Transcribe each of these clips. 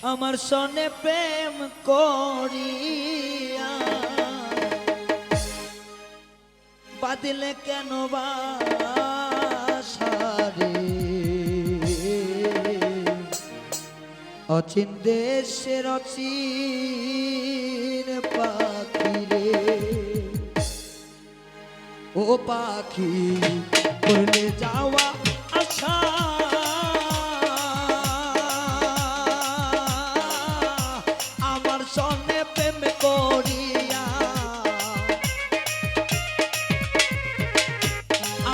আমার সনে প্রেম করিয়া বাদিলে কেন বাসারে অচিন দেশের অচিন পাখি রে ও পাখি করলে যাওয়া আশা আমার সনে প্রেম করিয়া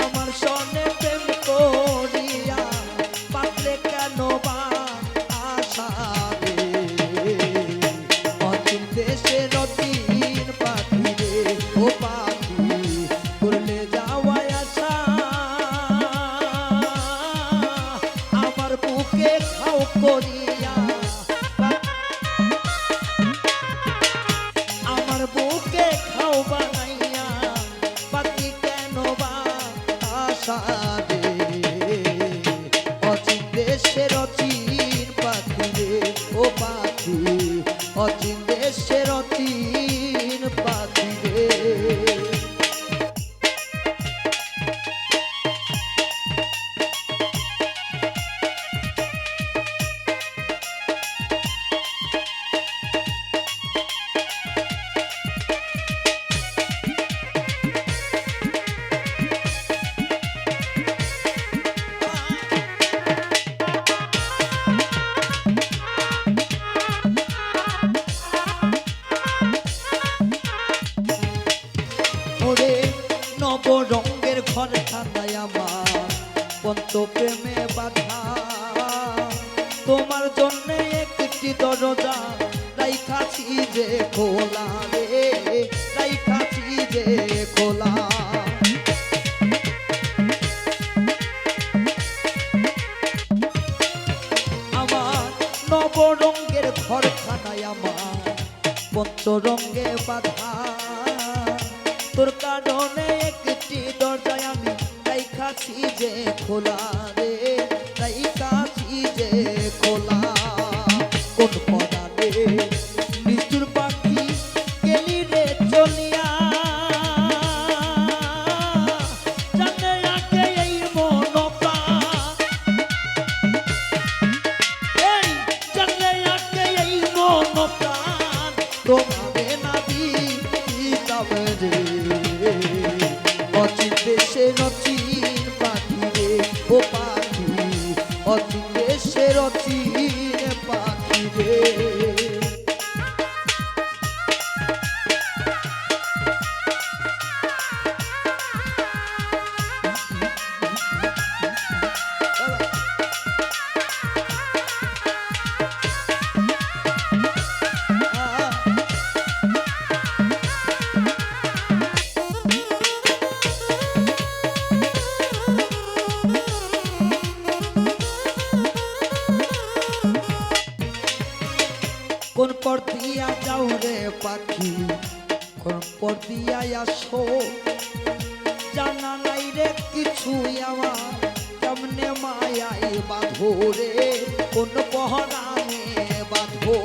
আমার সনে প্রেম করিয়া পাতলে কেন বা আশা রে অচিন দেশের অচিন পাখি রে ও পাখি করলে যাওয়া আশা আমার বুকে খাও করিয়া আমার বুকে খাও বানাইয়া পাখি কেন বা আশা রে অচিন দেশের অচিন পাখি রে ও পাখি অচিন দেশের অচিন পাখি রে ওরে নব রঙের ঘর খানায় আমার পঞ্চপ্রেমে বাধা তোমার জন্য একটি দরজা রাইখাছি যে খোলা রে রাইখাছি যে খোলা আমার নব রঙের ঘর খানায় আমার পঞ্চরঙ্গে বাধা তোর কারণে একটি দরজায় আমি রাইখাছি যে খোলা রে রাইখাছি যে খোলা কোন পদারে নিষ্ঠুর পাখি গেলি রে চলিয়া জানে আগে এই মন প্রাণ এই জানে আগে এই মন প্রাণ তোমারে না দিতাম রে অচিন দেশের অচিন পাখি রে ও পাখি অচিন দেশের অচিন পাখি রে কোন পর দিয়া যাও রে পাখি কোন পর দিয়া আসো জানা নাই রে কিছুই আমার কেমনে মায়াই বাঁধো রে কোন পহরানে বাঁধো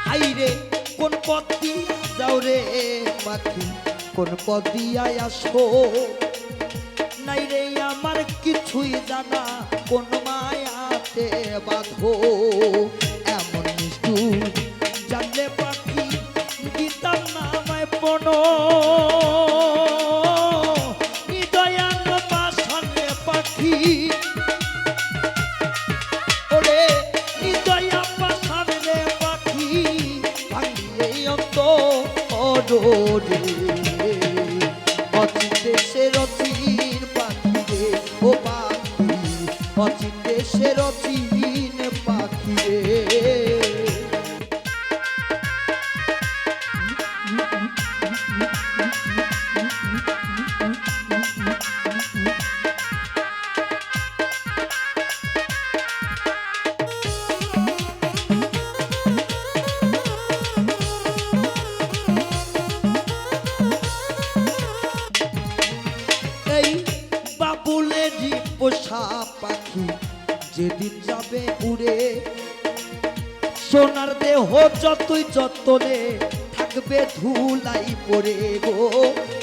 হাই রে কোন পথ দিয়া যাও রে পাখি কোন পথ দিয়া আসো নাই রে আমার কিছুই জানা কোন মায়াতে বাঁধো এমন নিষ্ঠুর জানলে পাখি দিতাম না আমায় পণ হৃদয়াঙ্গ পাশানে পাখি ওরে হৃদয়া পাশানে পাখি ভাঙিয়ে অন্ত রে অচিন দেশের অচিন পাখি রে ও পাখি অচিন দেশের অচিন পাখি রে এই বাবুলের যেদিন যাবে উড়ে সোনার দেহ যতই যতনে থাকবে ধুলাই পড়ে গো,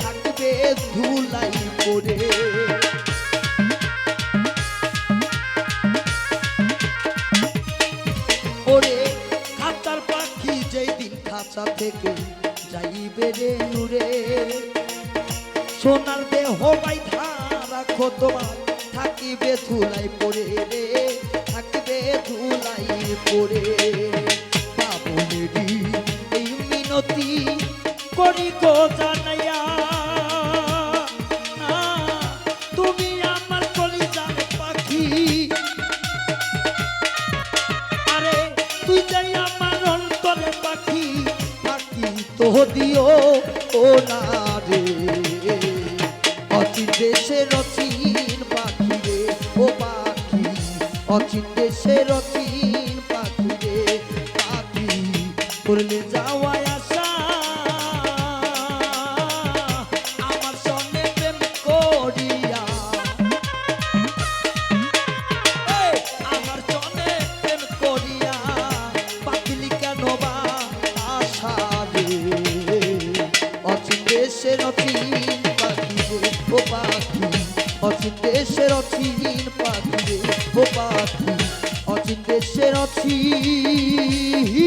থাকবে ধুলাই পড়ে। ওরে খাঁচার পাখি যেই দিন খাঁচা থেকে যাইবে রে উড়ে, সোনার দেহ বাইধা রাখো তোমার থাকিবে ধুলাই পড়ে রে, থাকিবে ধুলাই পড়ে। বাবুলেরই এই মিনতি করি গো জানাইয়া, তুমি আমার কলিজার পাখি, আরে তুই যাই আমার অন্তরে পাখি, পাখি তো দিও ও না রে। অচিন দেশের অচিন পাখি রে ও পাখি, অচিন দেশের অচিন পাখি রে পাখি, করলে যাওয়ায় আসা আমার সঙ্গে প্রেম করিয়া, আমার সঙ্গে প্রেম করিয়া পাখিলি কেন বা আশা রে। অচিন দেশের অচিন পাখি রে ও পাখি, অচিন দেশের অচিন পাখি রে ও পাখি, অচিন দেশের অচিন